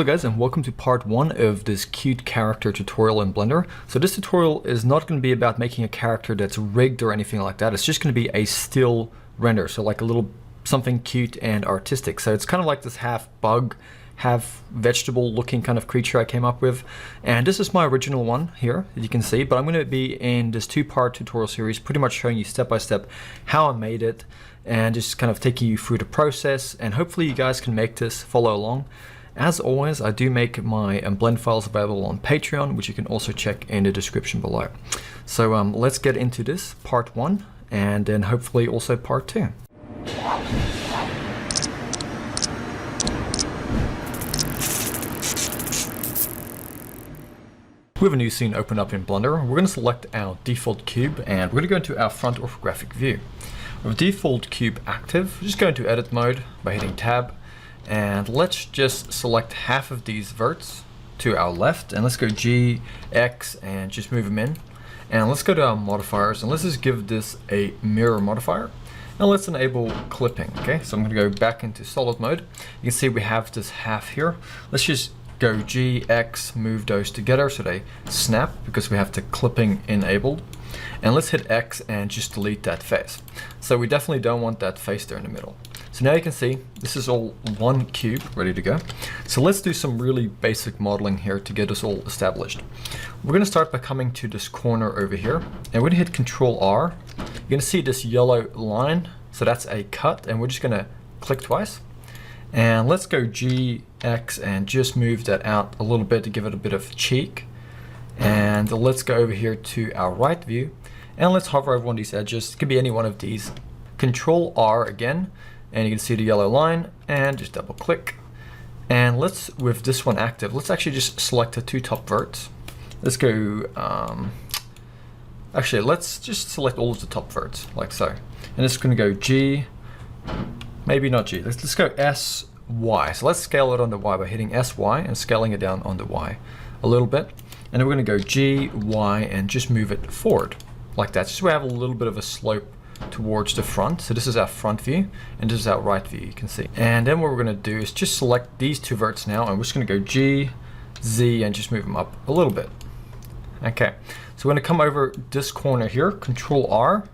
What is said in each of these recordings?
Hello guys, and welcome to part 1 of this cute character tutorial in Blender. So this tutorial is not going to be about making a character that's rigged or anything like that. It's just going to be a still render, so like a little something cute and artistic. So it's kind of like this half bug, half vegetable looking kind of creature I came up with. And this is my original one here, as you can see, but I'm going to be in this 2-part tutorial series pretty much showing you step by step how I made it and just kind of taking you through the process, and hopefully you guys can make this, follow along. As always, I do make my Blend files available on Patreon, which you can also check in the description below. So let's get into this, part 1, and then hopefully also part 2. We have a new scene open up in Blender. We're going to select our default cube, and we're going to go into our front orthographic view. With default cube active, just go into edit mode by hitting tab. And let's just select half of these verts to our left, and let's go G, X, and just move them in. And let's go to our modifiers, and let's just give this a mirror modifier. And let's enable clipping, okay? So I'm gonna go back into solid mode. You can see we have this half here. Let's just go G, X, move those together so they snap, because we have the clipping enabled. And let's hit X and just delete that face. So we definitely don't want that face there in the middle. So now you can see this is all one cube ready to go. So let's do some really basic modeling here to get us all established. We're going to start by coming to this corner over here, and we're going to hit Control R. You're going to see this yellow line, so that's a cut, and we're just going to click twice. And let's go G, X, and just move that out a little bit to give it a bit of cheek. And let's go over here to our right view, and let's hover over one of these edges. It could be any one of these. Control R again. And you can see the yellow line, and just double click. And let's, with this one active, let's actually just select the 2 top verts. Let's go, actually let's just select all of the top verts, like so. And it's gonna go G, maybe not G, let's go S, Y. So let's scale it on the Y by hitting S, Y, and scaling it down on the Y a little bit. And then we're gonna go G, Y, and just move it forward, like that. Just so we have a little bit of a slope towards the front. So this is our front view, and this is our right view, you can see. And then what we're going to do is just select these 2 verts now, and we're just going to go G, Z, and just move them up a little bit. Okay, so we're going to come over this corner here, Control R,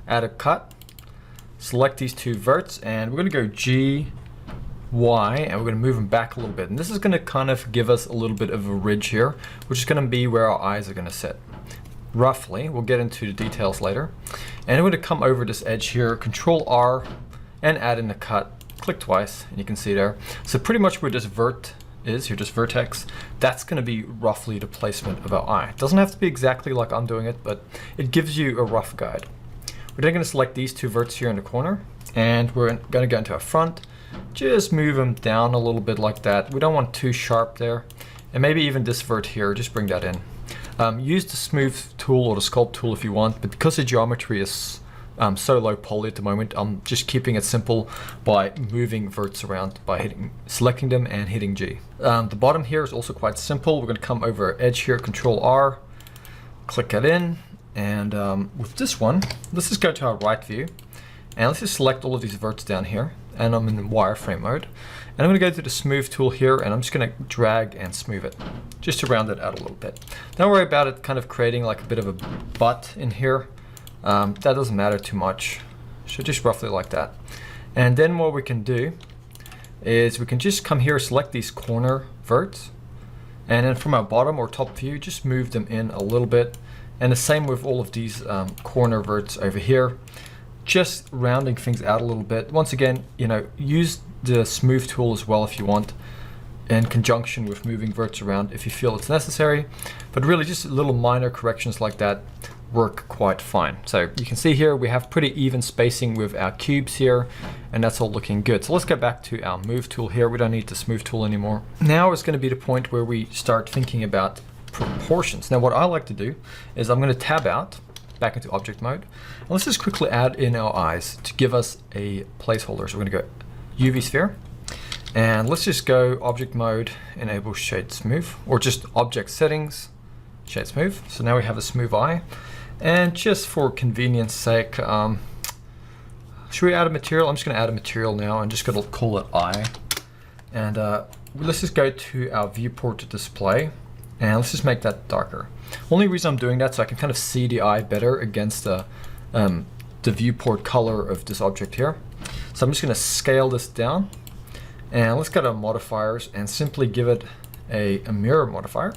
add a cut, select these 2 verts, and we're going to go G, Y, and we're going to move them back a little bit. And this is going to kind of give us a little bit of a ridge here, which is going to be where our eyes are going to sit. Roughly, we'll get into the details later. And I'm going to come over this edge here, Control R, and add in a cut, click twice, and you can see there. So pretty much where this vert is, here, this vertex, that's going to be roughly the placement of our eye. It doesn't have to be exactly like I'm doing it, but it gives you a rough guide. We're then going to select these 2 verts here in the corner, and we're going to go into our front, just move them down a little bit like that. We don't want too sharp there. And maybe even this vert here, just bring that in. Use the smooth tool or the sculpt tool if you want, but because the geometry is so low poly at the moment, I'm just keeping it simple by moving verts around by selecting them and hitting G. The bottom here is also quite simple. We're going to come over edge here, Control R, click it in, and with this one, let's just go to our right view, and let's just select all of these verts down here, and I'm in wireframe mode. And I'm going to go to the smooth tool here, and I'm just going to drag and smooth it, just to round it out a little bit. Don't worry about it kind of creating like a bit of a butt in here. That doesn't matter too much. So just roughly like that. And then what we can do is we can just come here, select these corner verts, and then from our bottom or top view, just move them in a little bit. And the same with all of these corner verts over here. Just rounding things out a little bit. Once again, you know, use the smooth tool as well if you want, in conjunction with moving verts around if you feel it's necessary. But really just little minor corrections like that work quite fine. So you can see here we have pretty even spacing with our cubes here, and that's all looking good. So let's go back to our move tool here. We don't need the smooth tool anymore. Now is going to be the point where we start thinking about proportions. Now what I like to do is I'm going to tab out, back into object mode, and let's just quickly add in our eyes to give us a placeholder. So we're going to go UV sphere, and let's just go object mode, enable shade smooth, or just object settings, shade smooth. So now we have a smooth eye, and just for convenience sake, should we add a material? I'm just going to add a material now and just going to call it eye. And let's just go to our viewport display, and let's just make that darker. Only reason I'm doing that so I can kind of see the eye better against the viewport color of this object here. So I'm just going to scale this down, and let's go to modifiers and simply give it a mirror modifier.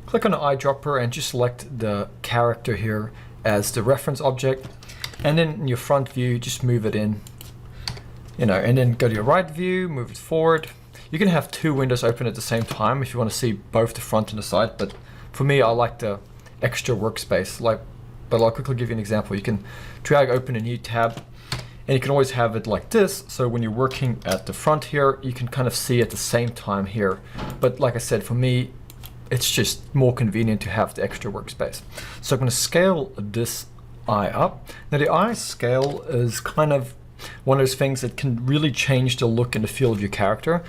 Click on the eyedropper and just select the character here as the reference object, and then in your front view just move it in, and then go to your right view, move it forward. You can have two windows open at the same time if you want to see both the front and the side, but for me I like the extra workspace. But I'll quickly give you an example. You can drag open a new tab, and you can always have it like this, so when you're working at the front here, you can kind of see at the same time here. But like I said, for me, it's just more convenient to have the extra workspace. So I'm going to scale this eye up. Now the eye scale is kind of one of those things that can really change the look and the feel of your character.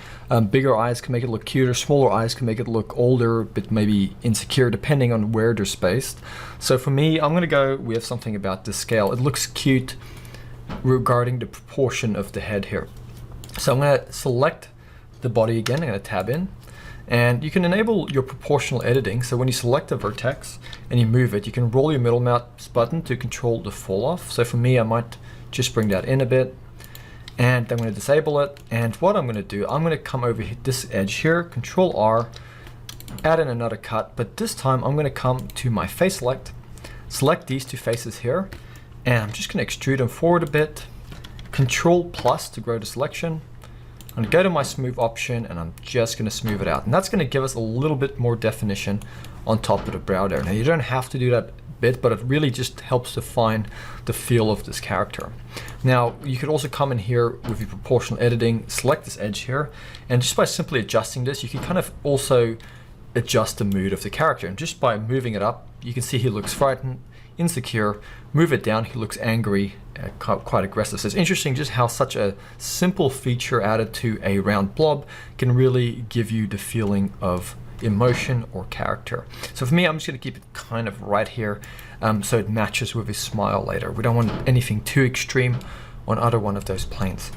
Bigger eyes can make it look cuter, smaller eyes can make it look older, but maybe insecure, depending on where they're spaced. So for me, I'm going to go with something about this scale. It looks cute regarding the proportion of the head here. So I'm going to select the body again. I'm going to tab in, and you can enable your proportional editing. So when you select a vertex and you move it, you can roll your middle mouse button to control the fall off. So for me, I might just bring that in a bit, and I'm going to disable it. And what I'm going to do, I'm going to come over this edge here, Control R, add in another cut, but this time I'm going to come to my face select these two faces here, and I'm just going to extrude them forward a bit, Control plus to grow the selection. I'm going to go to my smooth option, and I'm just going to smooth it out, and that's going to give us a little bit more definition on top of the brow there. Now you don't have to do that bit, but it really just helps define the feel of this character. Now you could also come in here with your proportional editing, select this edge here, and just by simply adjusting this, you can kind of also adjust the mood of the character. And just by moving it up, you can see he looks frightened, insecure. Move it down, he looks angry, quite aggressive. So it's interesting just how such a simple feature added to a round blob can really give you the feeling of emotion or character. So for me, I'm just going to keep it kind of right here, so it matches with his smile later. We don't want anything too extreme on either one of those planes.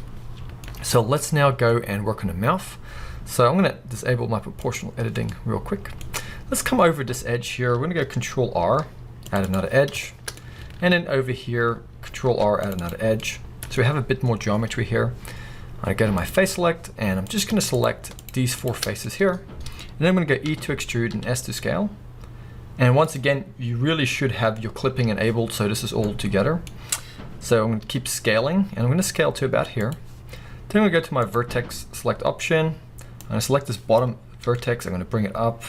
So let's now go and work on the mouth. So I'm going to disable my proportional editing real quick. Let's come over this edge here. We're going to go Control R, add another edge, and then over here Control R, add another edge. So we have a bit more geometry here. I go to my face select, and I'm just going to select these four faces here. And then I'm going to go E to extrude and S to scale. And once again, you really should have your clipping enabled, so this is all together. So I'm going to keep scaling, and I'm going to scale to about here. Then I'm going to go to my vertex select option. I'm going to select this bottom vertex. I'm going to bring it up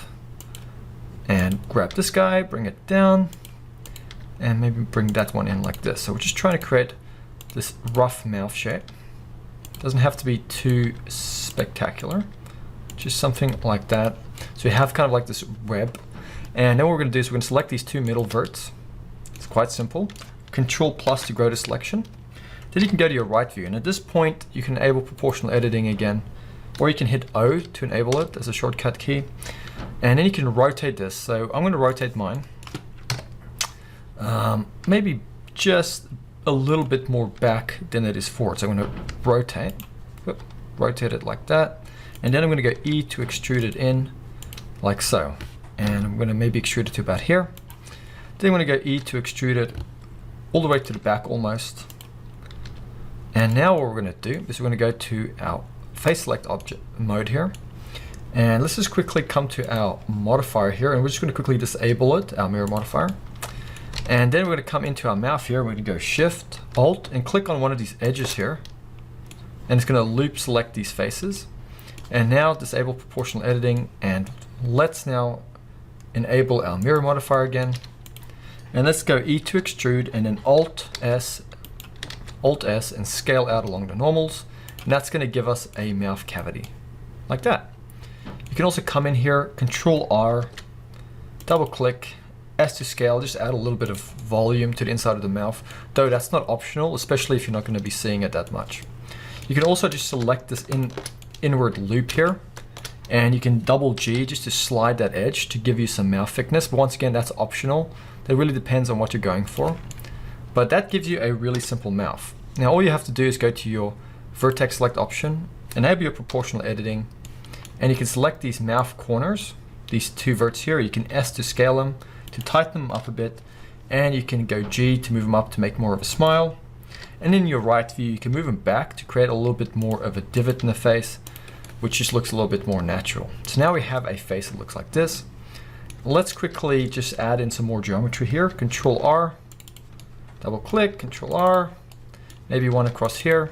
and grab this guy, bring it down, and maybe bring that one in like this. So we're just trying to create this rough mouth shape. Doesn't have to be too spectacular. Just something like that. So you have kind of like this web. And then what we're going to do is we're going to select these two middle verts. It's quite simple. Control plus to grow the selection. Then you can go to your right view. And at this point, you can enable proportional editing again. Or you can hit O to enable it as a shortcut key. And then you can rotate this. So I'm going to rotate mine. Maybe just a little bit more back than it is forward. So I'm going to rotate it like that. And then I'm going to go E to extrude it in like so. And I'm going to maybe extrude it to about here. Then I'm going to go E to extrude it all the way to the back almost. And now what we're going to do is we're going to go to our face select object mode here. And let's just quickly come to our modifier here. And we're just going to quickly disable it, our mirror modifier. And then we're going to come into our mouth here. We're going to go Shift, Alt, and click on one of these edges here. And it's going to loop select these faces. And now disable proportional editing, and let's now enable our mirror modifier again. And let's go E to extrude and then Alt S and scale out along the normals. And that's going to give us a mouth cavity like that. You can also come in here, Control R, double click, S to scale, just add a little bit of volume to the inside of the mouth, though that's not optional, especially if you're not going to be seeing it that much. You can also just select this inward loop here, and you can double G just to slide that edge to give you some mouth thickness, but once again, that's optional. That really depends on what you're going for, but that gives you a really simple mouth. Now all you have to do is go to your vertex select option, enable your proportional editing, And you can select these mouth corners, these two verts here. You can S to scale them, to tighten them up a bit, and you can go G to move them up to make more of a smile. And in your right view, you can move them back to create a little bit more of a divot in the face, which just looks a little bit more natural. So now we have a face that looks like this. Let's quickly just add in some more geometry here. Control R, double click, Control R, maybe one across here.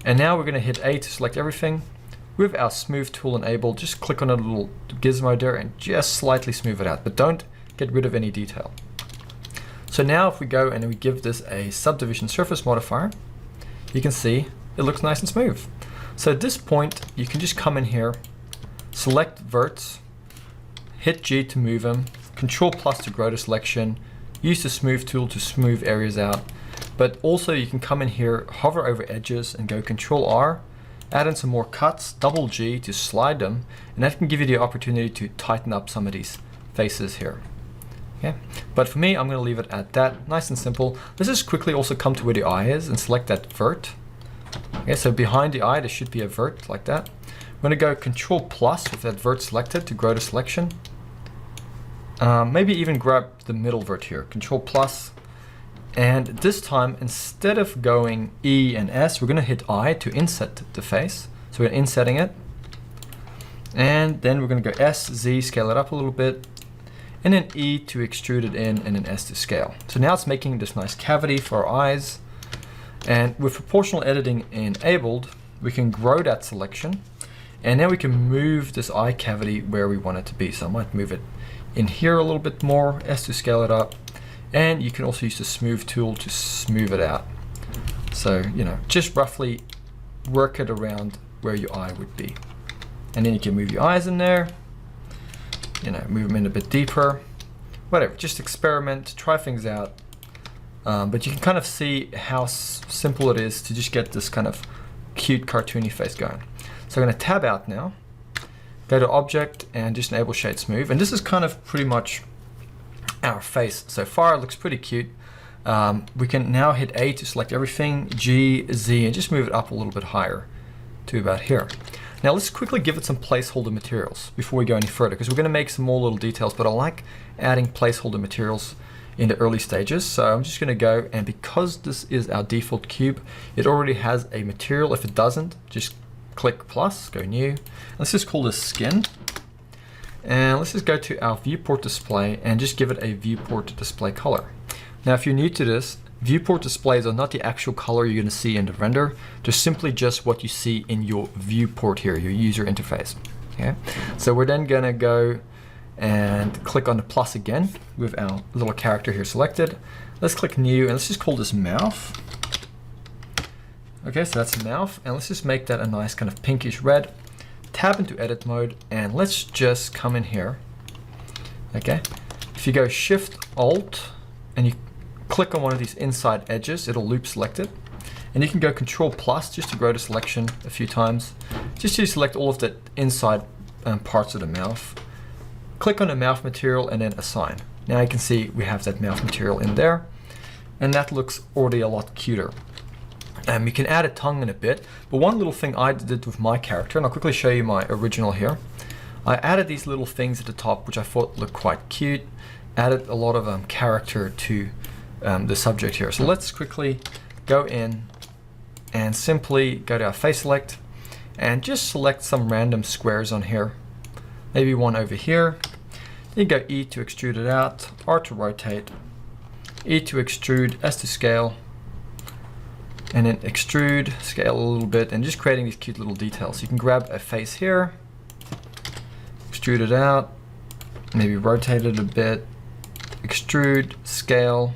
And now we're going to hit A to select everything. With our smooth tool enabled, just click on a little gizmo there and just slightly smooth it out, but don't get rid of any detail. So now if we go and we give this a subdivision surface modifier, you can see it looks nice and smooth. So at this point, you can just come in here, select verts, hit G to move them, Control plus to grow the selection, use the smooth tool to smooth areas out, but also you can come in here, hover over edges and go Control R, add in some more cuts, double G to slide them, and that can give you the opportunity to tighten up some of these faces here. Okay. But for me, I'm going to leave it at that, nice and simple. Let's just quickly also come to where the eye is and select that vert. Okay, so behind the eye, there should be a vert like that. I'm going to go Control plus with that vert selected to grow the selection. Maybe even grab the middle vert here, Control plus. And this time, instead of going E and S, we're going to hit I to inset the face. So we're insetting it. And then we're going to go S, Z, scale it up a little bit. And then E to extrude it in, and then S to scale. So now it's making this nice cavity for our eyes. And with proportional editing enabled, we can grow that selection. And now we can move this eye cavity where we want it to be. So I might move it in here a little bit more, S to scale it up. And you can also use the smooth tool to smooth it out. So, you know, just roughly work it around where your eye would be. And then you can move your eyes in there. You know, move them in a bit deeper, whatever, just experiment, try things out. But you can kind of see how simple it is to just get this kind of cute cartoony face going. So I'm going to tab out now, go to Object and just enable Shade Smooth. And this is kind of pretty much our face so far. It looks pretty cute. We can now hit A to select everything, G, Z, and just move it up a little bit higher to about here. Now let's quickly give it some placeholder materials before we go any further, because we're going to make some more little details, but I like adding placeholder materials in the early stages. So I'm just going to go, and because this is our default cube, it already has a material. If it doesn't, just click plus, go new. Let's just call this skin. And let's just go to our viewport display and just give it a viewport display color. Now if you're new to this, viewport displays are not the actual color you're going to see in the render. They're simply just what you see in your viewport here, your user interface. Okay, so we're then going to go and click on the plus again with our little character here selected. Let's click new and let's just call this mouth. Okay, so that's mouth, and let's just make that a nice kind of pinkish red. Tab into edit mode and let's just come in here. Okay, if you go Shift Alt and you click on one of these inside edges, it'll loop select it. And you can go Control plus just to grow the selection a few times, just to select all of the inside parts of the mouth. Click on the mouth material and then assign. Now you can see we have that mouth material in there, and that looks already a lot cuter. You can add a tongue in a bit, but one little thing I did with my character, and I'll quickly show you my original here. I added these little things at the top, which I thought looked quite cute. Added a lot of character to the subject here. So let's quickly go in and simply go to our face select and just select some random squares on here. Maybe one over here. You go E to extrude it out, R to rotate, E to extrude, S to scale, and then extrude, scale a little bit, and just creating these cute little details. You can grab a face here, extrude it out, maybe rotate it a bit, extrude, scale,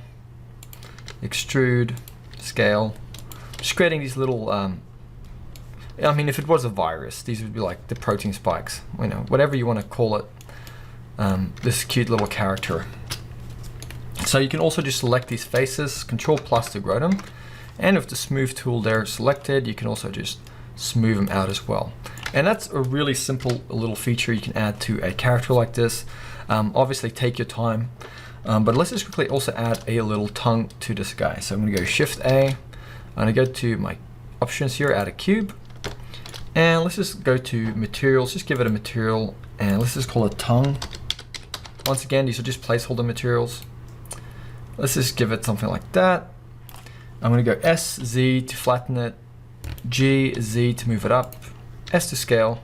extrude, scale. Just creating these little, I mean, if it was a virus, these would be like the protein spikes, you know, whatever you want to call it, this cute little character. So you can also just select these faces, Control plus to grow them. And with the smooth tool there selected, you can also just smooth them out as well. And that's a really simple little feature you can add to a character like this. Obviously take your time, but let's just quickly also add a little tongue to this guy. So I'm gonna go Shift A, I'm gonna go to my options here, add a cube, And let's just go to materials, just give it a material, and let's just call it tongue. Once again, these are just placeholder materials. Let's just give it something like that. I'm going to go S, Z to flatten it, G, Z to move it up, S to scale,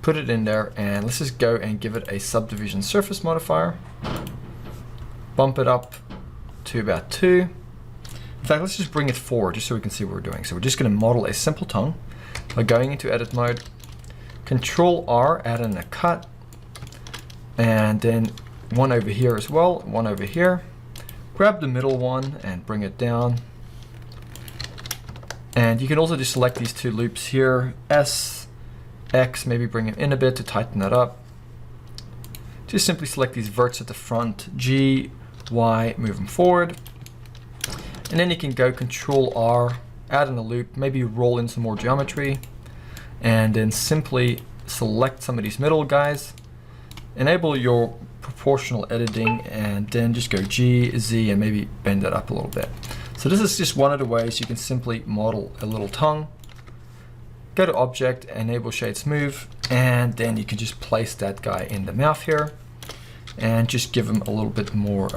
put it in there, and let's just go and give it a subdivision surface modifier. Bump it up to about 2. In fact, let's just bring it forward just so we can see what we're doing. So we're just going to model a simple tongue by going into edit mode, Control R, add in a cut, and then one over here as well, one over here. Grab the middle one and bring it down. And you can also just select these two loops here, S, X, maybe bring it in a bit to tighten that up. Just simply select these verts at the front, G, Y, move them forward. And then you can go Control R, add in a loop, maybe roll in some more geometry, and then simply select some of these middle guys, enable your proportional editing, and then just go G, Z, and maybe bend that up a little bit. So this is just one of the ways you can simply model a little tongue. Go to Object, enable Shade Smooth, and then you can just place that guy in the mouth here, and just give him a little bit more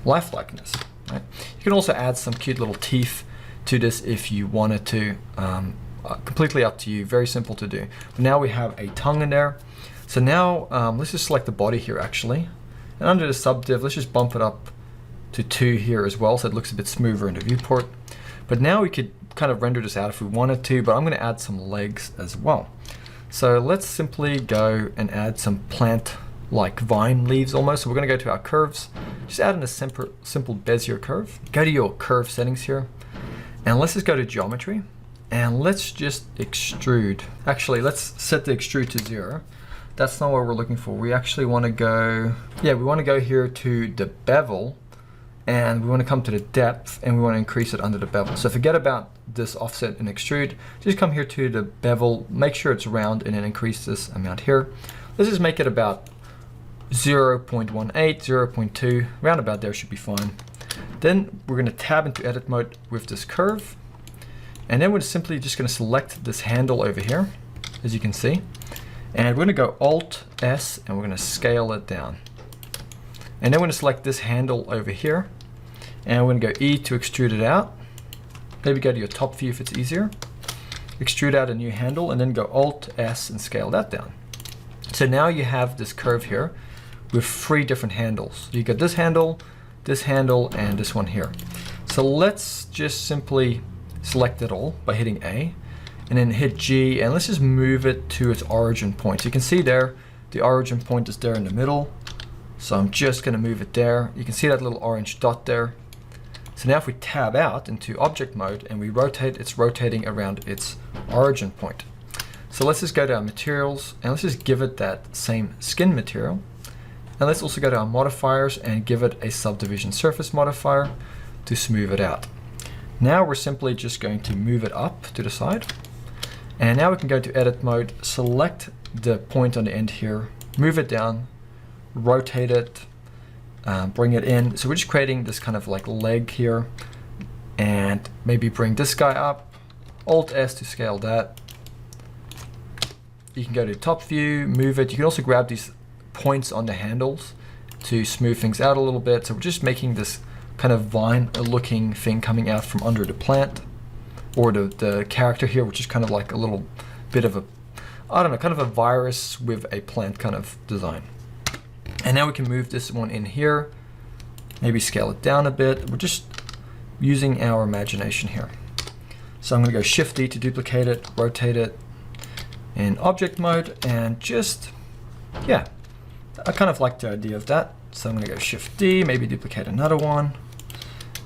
lifelikeness. Right? You can also add some cute little teeth to this if you wanted to. Completely up to you, very simple to do. But now we have a tongue in there. So now let's just select the body here actually. And under the subdiv, let's just bump it up to 2 here as well so it looks a bit smoother in the viewport. But now we could kind of render this out if we wanted to, but I'm going to add some legs as well. So let's simply go and add some plant-like vine leaves almost. So we're going to go to our curves, just add in a simple Bezier curve. Go to your curve settings here, and let's just go to geometry. And let's just extrude. Actually, let's set the extrude to 0. That's not what we're looking for. We actually want to go, we want to go here to the bevel, and we want to come to the depth, and we want to increase it under the bevel. So forget about this offset and extrude. Just come here to the bevel, make sure it's round, and then increase this amount here. Let's just make it about 0.18, 0.2, round about there should be fine. Then we're going to tab into edit mode with this curve. And then we're simply just going to select this handle over here, as you can see. And we're going to go Alt S and we're going to scale it down. And then we're going to select this handle over here. And we're going to go E to extrude it out. Maybe go to your top view if it's easier. Extrude out a new handle and then go Alt S and scale that down. So now you have this curve here with 3 different handles. You got this handle, and this one here. So let's just simply select it all by hitting A and then hit G, and let's just move it to its origin point. So you can see there the origin point is there in the middle, so I'm just going to move it there. You can see that little orange dot there. So now if we tab out into object mode and we rotate, it's rotating around its origin point. So let's just go to our materials and let's just give it that same skin material, and let's also go to our modifiers and give it a subdivision surface modifier to smooth it out. Now we're simply just going to move it up to the side. And now we can go to edit mode, select the point on the end here, move it down, rotate it, bring it in. So we're just creating this kind of like leg here, and maybe bring this guy up, Alt S to scale that. You can go to top view, move it. You can also grab these points on the handles to smooth things out a little bit. So we're just making this kind of vine looking thing coming out from under the plant, or the character here, which is kind of like a little bit of a, I don't know, kind of a virus with a plant kind of design. And now we can move this one in here, maybe scale it down a bit. We're just using our imagination here. So I'm going to go Shift D to duplicate it, rotate it in object mode, and just, I kind of like the idea of that. So I'm going to go Shift D, maybe duplicate another one.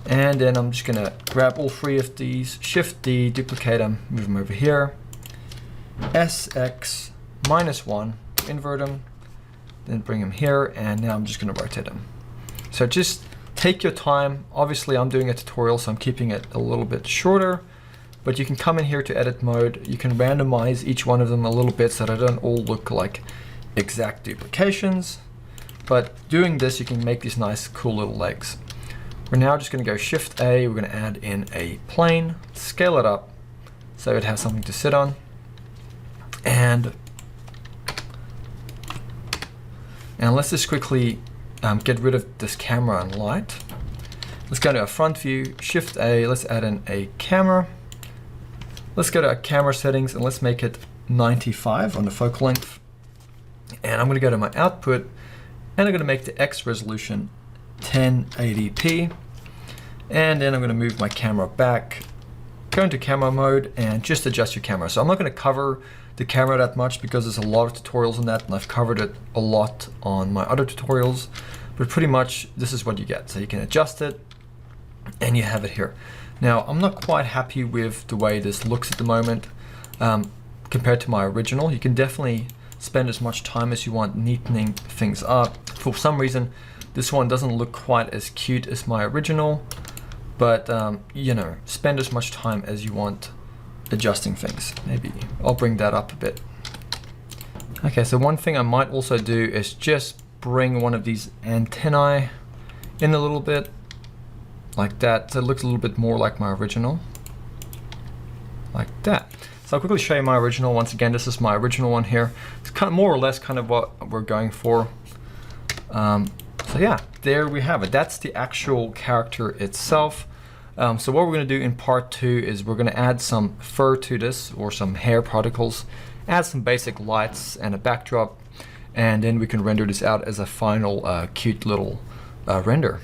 And then I'm just going to grab all 3 of these, Shift D, duplicate them, move them over here. SX -1, invert them, then bring them here, and now I'm just going to rotate them. So just take your time. Obviously I'm doing a tutorial, so I'm keeping it a little bit shorter, but you can come in here to edit mode. You can randomize each one of them a little bit so they don't all look like exact duplications. But doing this, you can make these nice, cool little legs. We're now just going to go Shift A. We're going to add in a plane, scale it up so it has something to sit on. And let's just quickly get rid of this camera and light. Let's go to our front view, Shift A, let's add in a camera. Let's go to our camera settings and let's make it 95 on the focal length. And I'm gonna go to my output and I'm gonna make the X resolution 1080p. And then I'm gonna move my camera back, go into camera mode and just adjust your camera. So I'm not gonna cover the camera that much because there's a lot of tutorials on that and I've covered it a lot on my other tutorials, but pretty much this is what you get. So you can adjust it and you have it here. Now I'm not quite happy with the way this looks at the moment compared to my original. You can definitely spend as much time as you want neatening things up. For some reason this one doesn't look quite as cute as my original, but you know, spend as much time as you want adjusting things. Maybe I'll bring that up a bit. Okay, so one thing I might also do is just bring one of these antennae in a little bit, like that, so it looks a little bit more like my original, like that. So I'll quickly show you my original. Once again, this is my original one here. It's kind of more or less kind of what we're going for. So yeah, there we have it. That's the actual character itself. So what we're going to do in part 2 is we're going to add some fur to this, or some hair particles, add some basic lights and a backdrop, and then we can render this out as a final cute little render.